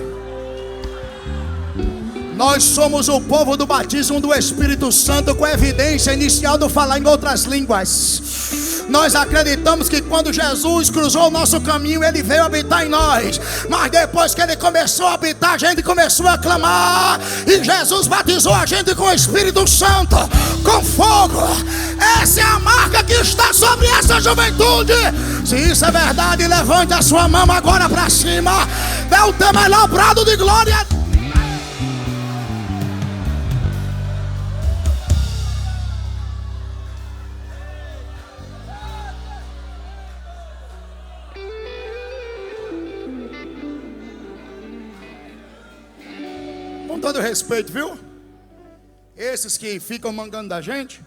Nós somos o povo do batismo do Espírito Santo, com evidência inicial do falar em outras línguas. Nós acreditamos que quando Jesus cruzou o nosso caminho, Ele veio habitar em nós. Mas depois que Ele começou a habitar, a gente começou a clamar. E Jesus batizou a gente com o Espírito Santo, com fogo. Essa é a marca que está sobre essa juventude. Se isso é verdade, levante a sua mão agora para cima. Dê o teu melhor brado de glória. Com todo respeito, viu? Esses que ficam mangando da gente,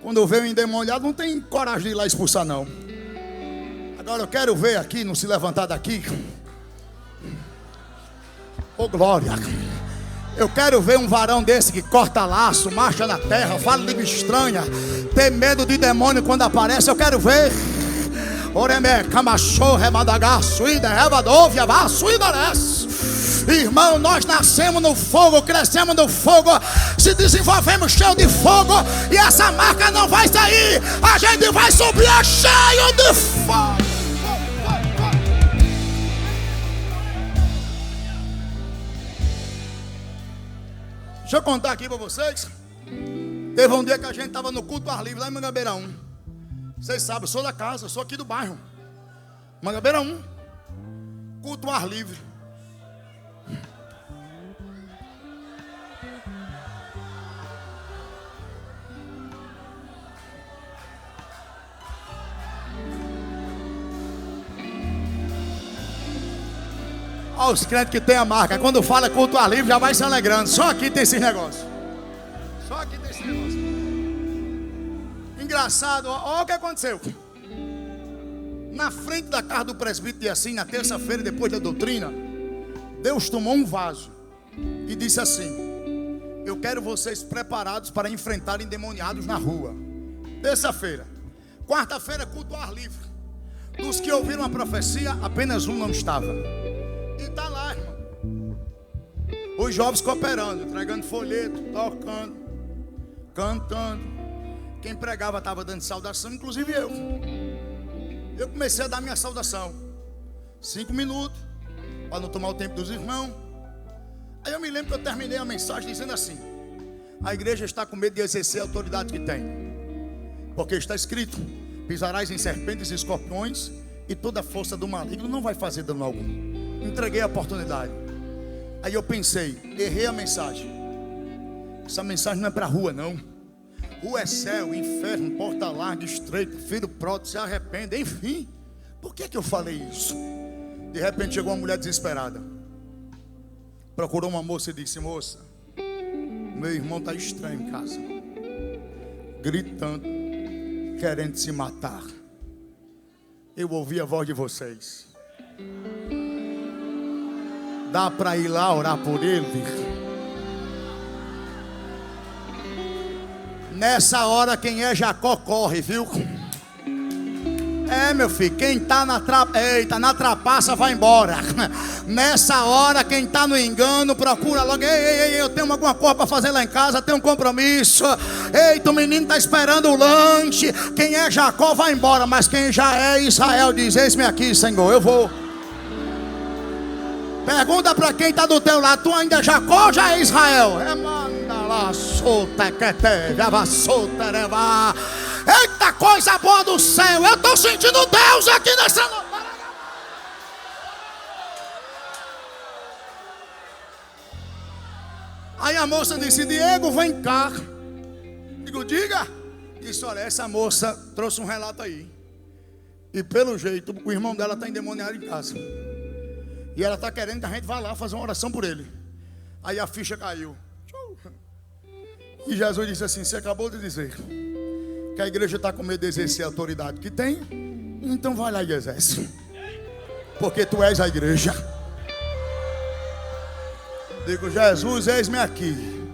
quando vê o endemoniado, não tem coragem de ir lá expulsar não. Agora eu quero ver aqui, não se levantar daqui. Ô glória. Eu quero ver um varão desse que corta laço, marcha na terra, fala língua estranha, tem medo de demônio quando aparece. Eu quero ver. Oreme, camachorre, madagaço, ida, revadovia, vaço, idares. Irmão, nós nascemos no fogo, crescemos no fogo, se desenvolvemos cheio de fogo, e essa marca não vai sair. A gente vai subir cheio de fogo. Deixa eu contar aqui para vocês. Teve um dia que a gente estava no culto ar livre lá em Mangabeira 1. Vocês sabem, eu sou da casa, eu sou aqui do bairro. Mangabeira 1. Culto ar livre. Olha os crentes que tem a marca. Quando fala culto ar livre, já vai se alegrando. Só aqui tem esses negócios. Só aqui tem esse negócio. Engraçado, olha o que aconteceu. Na frente da casa do presbítero de assim, na terça-feira, depois da doutrina, Deus tomou um vaso e disse assim: eu quero vocês preparados para enfrentar endemoniados na rua. Terça-feira. Quarta-feira, culto ao ar livre. Dos que ouviram a profecia, apenas um não estava. E está lá, irmão. Os jovens cooperando, entregando folheto, tocando, cantando. Quem pregava estava dando saudação, inclusive eu. Eu comecei a dar minha saudação. 5 minutos, para não tomar o tempo dos irmãos. Aí eu me lembro que eu terminei a mensagem dizendo assim: a igreja está com medo de exercer a autoridade que tem, porque está escrito: pisarás em serpentes e escorpiões, e toda a força do maligno não vai fazer dano algum. Entreguei a oportunidade. Aí eu pensei, errei a mensagem. Essa mensagem não é para a rua, não. Rua é céu, inferno, porta larga, estreita, filho pródigo, se arrepende, enfim. Por que eu falei isso? De repente chegou uma mulher desesperada. Procurou uma moça e disse: moça, meu irmão está estranho em casa, gritando, querendo se matar. Eu ouvi a voz de vocês. Dá para ir lá orar por ele? Nessa hora quem é Jacó corre, viu? É, meu filho, quem está na trapaça vai embora. Nessa hora quem está no engano procura logo: ei, eu tenho alguma coisa para fazer lá em casa, tenho um compromisso. Eita, o menino está esperando o lanche. Quem é Jacó vai embora, mas quem já é Israel diz: eis-me aqui, Senhor, eu vou. Pergunta para quem está do teu lado: tu ainda é Jacó ou já é Israel? Eita, coisa boa do céu. Eu estou sentindo Deus aqui nessa noite. Aí a moça disse: Diego, vem cá. Digo: diga. Disse: olha, essa moça trouxe um relato aí, e pelo jeito o irmão dela está endemoniado em casa, e ela está querendo que a gente vá lá fazer uma oração por ele. Aí a ficha caiu. E Jesus disse assim: você acabou de dizer que a igreja está com medo de exercer a autoridade que tem, então vai lá e exerce, porque tu és a igreja. Digo: Jesus, eis-me aqui,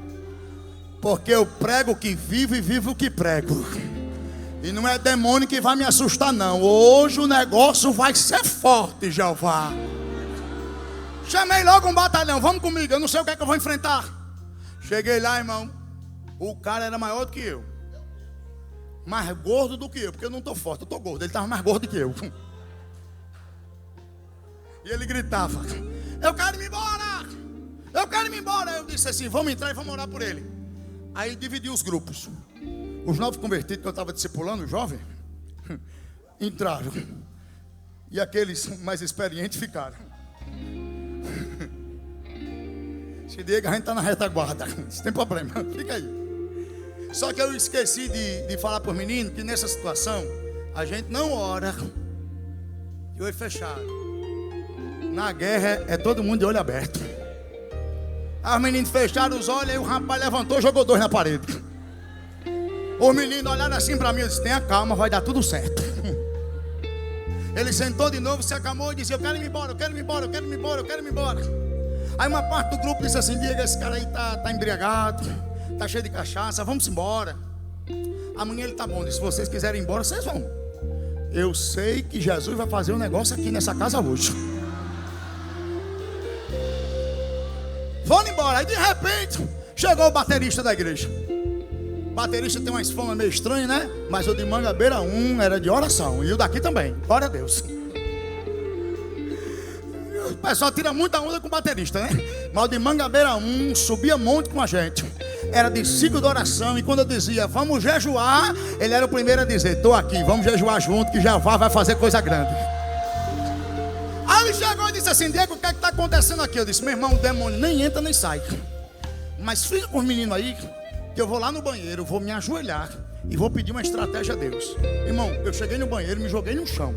porque eu prego o que vivo e vivo o que prego, e não é demônio que vai me assustar não. Hoje o negócio vai ser forte, Jeová. Chamei logo um batalhão: vamos comigo, eu não sei o que é que eu vou enfrentar. Cheguei lá, irmão, o cara era maior do que eu, mais gordo do que eu, porque eu não estou forte, eu estou gordo. Ele estava mais gordo que eu. E ele gritava: eu quero ir embora, eu quero ir embora. Eu disse assim: vamos entrar e vamos orar por ele. Aí dividiu os grupos. Os novos convertidos que eu estava discipulando, jovem, entraram, e aqueles mais experientes ficaram. Se Diego, a gente está na retaguarda, não tem problema, fica aí. Só que eu esqueci de falar para os meninos que nessa situação a gente não ora de olho fechado. Na guerra é todo mundo de olho aberto. Aí os meninos fecharam os olhos, aí o rapaz levantou e jogou 2 na parede. Os meninos olharam assim para mim e disse: tenha calma, vai dar tudo certo. Ele sentou de novo, se acalmou e disse: eu quero ir embora, eu quero ir embora, eu quero ir embora, eu quero ir embora. Aí uma parte do grupo disse assim: Diego, esse cara aí tá embriagado, tá cheio de cachaça, vamos embora. Amanhã ele tá bom. Se vocês quiserem ir embora, vocês vão. Eu sei que Jesus vai fazer um negócio aqui nessa casa hoje. embora. Aí de repente, chegou o baterista da igreja. O baterista tem umas formas meio estranhas, né? Mas o de Mangabeira 1 era de oração. E o daqui também, glória a Deus. O pessoal tira muita onda com o baterista, né? Mas o de Mangabeira 1 subia monte com a gente. Era de ciclo de oração. E quando eu dizia, vamos jejuar, ele era o primeiro a dizer, estou aqui, vamos jejuar junto, que Jeová vai fazer coisa grande. Aí ele chegou e disse assim, Diego, o que é que está acontecendo aqui? Eu disse, meu irmão, o demônio nem entra nem sai. Mas fica com os meninos aí, que eu vou lá no banheiro, vou me ajoelhar e vou pedir uma estratégia a Deus. Irmão, eu cheguei no banheiro, me joguei no chão.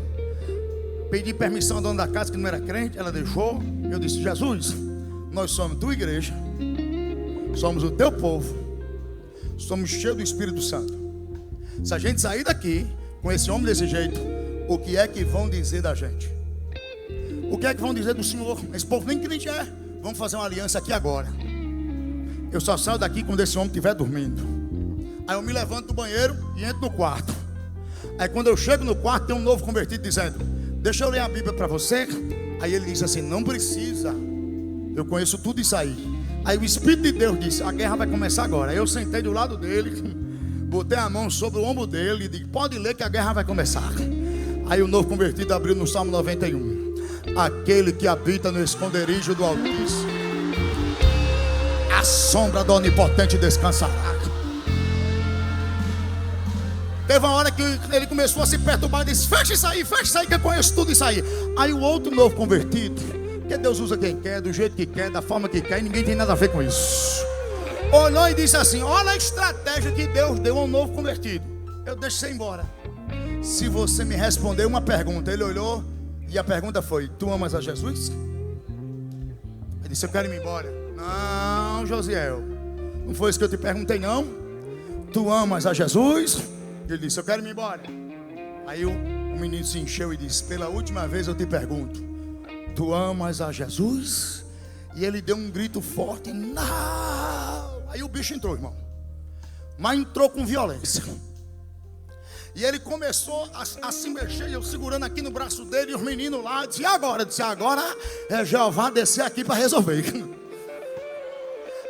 Pedi permissão à dona da casa, que não era crente, ela deixou. Eu disse, Jesus, nós somos tua igreja, somos o teu povo, somos cheios do Espírito Santo. Se a gente sair daqui com esse homem desse jeito, o que é que vão dizer da gente? O que é que vão dizer do Senhor? Esse povo nem crente é. Vamos fazer uma aliança aqui agora. Eu só saio daqui quando esse homem estiver dormindo. Aí eu me levanto do banheiro e entro no quarto. Aí quando eu chego no quarto, tem um novo convertido dizendo, deixa eu ler a Bíblia para você. Aí ele diz assim, não precisa, eu conheço tudo isso aí. Aí o Espírito de Deus disse, a guerra vai começar agora. Aí eu sentei do lado dele, botei a mão sobre o ombro dele e disse, pode ler que a guerra vai começar. Aí o novo convertido abriu no Salmo 91. Aquele que habita no esconderijo do Altíssimo, a sombra do Onipotente descansará. Teve uma hora que ele começou a se perturbar e disse, fecha isso aí que eu conheço tudo isso aí. Aí o outro novo convertido, que Deus usa quem quer, do jeito que quer, da forma que quer, e ninguém tem nada a ver com isso, olhou e disse assim, olha a estratégia que Deus deu ao novo convertido. Eu deixo você embora se você me responder uma pergunta. Ele olhou e a pergunta foi, tu amas a Jesus? Ele disse, eu quero ir embora. Não, Josiel, não foi isso que eu te perguntei não. Tu amas a Jesus? Ele disse, eu quero ir embora. Aí o menino se encheu e disse, pela última vez eu te pergunto, tu amas a Jesus? E ele deu um grito forte, não. Aí o bicho entrou, irmão, mas entrou com violência. E ele começou a se mexer, e eu segurando aqui no braço dele, e os meninos lá, disse, agora? Eu disse, agora é Jeová descer aqui para resolver.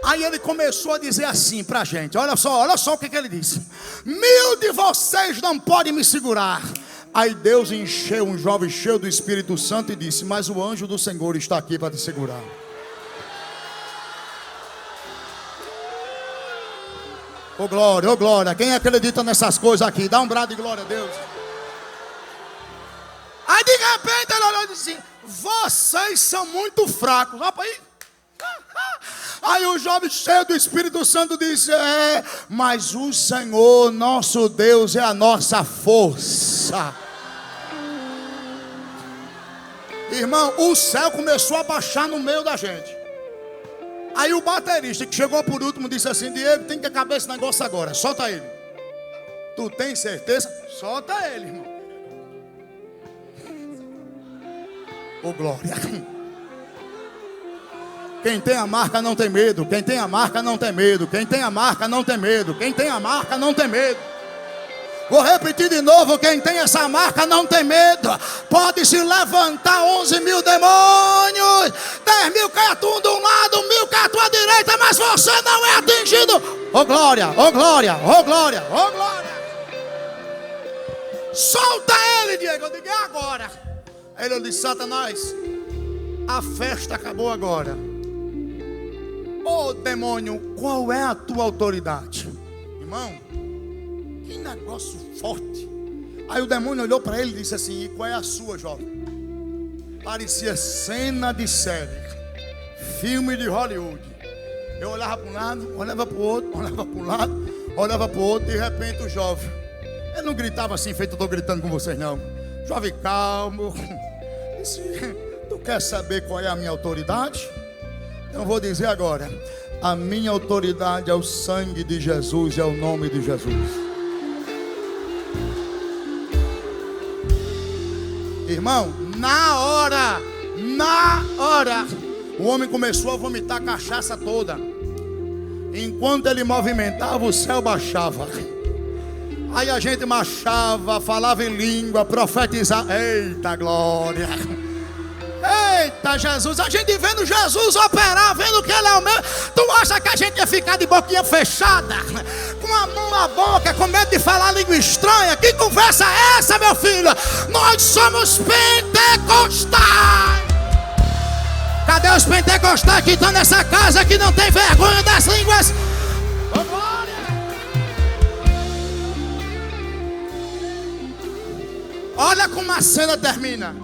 Aí ele começou a dizer assim pra gente, olha só o que ele disse. 1000 de vocês não podem me segurar. Aí Deus encheu um jovem cheio do Espírito Santo e disse, mas o anjo do Senhor está aqui para te segurar. Ô glória, quem acredita nessas coisas aqui, dá um brado de glória a Deus. Aí de repente ele olhou e disse assim, vocês são muito fracos. Olha aí. Aí o jovem cheio do Espírito Santo disse, mas o Senhor nosso Deus é a nossa força. Irmão, o céu começou a baixar no meio da gente. Aí o baterista que chegou por último disse assim, Diego, tem que acabar esse negócio agora, solta ele. Tu tem certeza? Solta ele, irmão. Ô glória. Quem tem a marca não tem medo. Quem tem a marca não tem medo. Quem tem a marca não tem medo. Quem tem a marca não tem medo. Vou repetir de novo, quem tem essa marca não tem medo. Pode se levantar 11 mil demônios, 10 mil cai a tua de um lado, 1000 cai a tua direita, mas você não é atingido. Ô glória, ô glória, ô glória, ô glória. Solta ele, Diego. Eu digo, é agora. Aí ele disse, Satanás, a festa acabou agora. Ô demônio, qual é a tua autoridade? Irmão, que negócio forte. Aí o demônio olhou para ele e disse assim, e qual é a sua, jovem? Parecia cena de série, filme de Hollywood. Eu olhava para um lado, olhava para o outro, olhava para um lado, olhava para o outro. De repente o jovem, ele não gritava assim, feito eu estou gritando com vocês não. Jovem calmo, disse, tu quer saber qual é a minha autoridade? Eu vou dizer agora, a minha autoridade é o sangue de Jesus, é o nome de Jesus. Irmão, na hora, o homem começou a vomitar a cachaça toda. Enquanto ele movimentava, o céu baixava. Aí a gente marchava, falava em língua, profetizava. Eita glória! Eita Jesus, a gente vendo Jesus operar, vendo que ele é o meu. Tu acha que a gente ia ficar de boquinha fechada, com a mão na boca, com medo de falar língua estranha? Que conversa é essa, meu filho? Nós somos pentecostais. Cadê os pentecostais que estão nessa casa, que não tem vergonha das línguas? Oh, glória! Olha como a cena termina.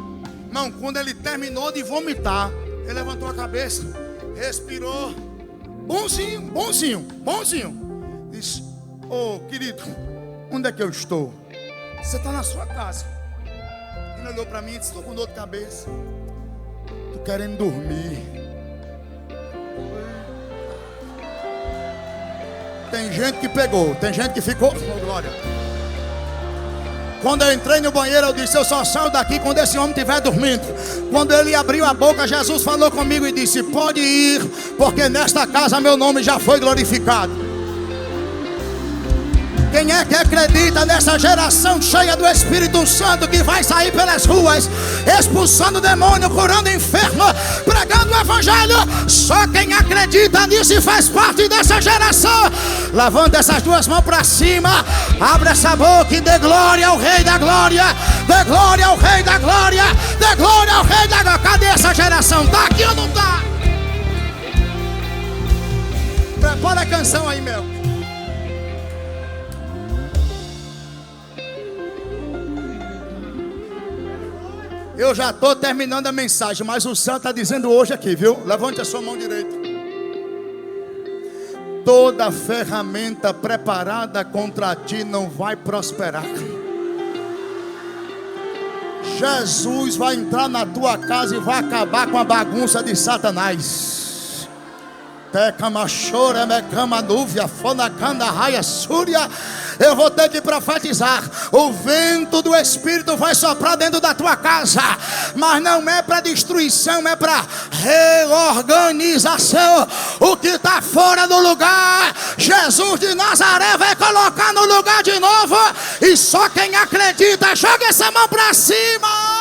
Não, quando ele terminou de vomitar, ele levantou a cabeça, respirou, bonzinho. Disse: ô querido, onde é que eu estou? Você está na sua casa. Ele olhou para mim e disse: estou com dor de cabeça, estou querendo dormir. Tem gente que pegou, tem gente que ficou. Oh, glória. Quando eu entrei no banheiro, eu disse: eu só saio daqui quando esse homem estiver dormindo. Quando ele abriu a boca, Jesus falou comigo e disse: pode ir, porque nesta casa meu nome já foi glorificado. Quem é que acredita nessa geração cheia do Espírito Santo, que vai sair pelas ruas, expulsando demônio, curando enfermo, pregando o evangelho? Só quem acredita nisso e faz parte dessa geração. Levanta essas duas mãos para cima, abre essa boca e dê glória ao Rei da Glória. Dê glória ao Rei da Glória. Dê glória ao Rei da Glória. Cadê essa geração? Tá aqui ou não tá? Prepara a canção aí, meu. Eu já estou terminando a mensagem, mas o céu está dizendo hoje aqui, viu? Levante a sua mão direita. Toda ferramenta preparada contra ti não vai prosperar. Jesus vai entrar na tua casa e vai acabar com a bagunça de Satanás. Eu vou ter que profetizar. O vento do Espírito vai soprar dentro da tua casa, mas não é para destruição, é para reorganização. O que está fora do lugar, Jesus de Nazaré vai colocar no lugar de novo. E só quem acredita, joga essa mão para cima.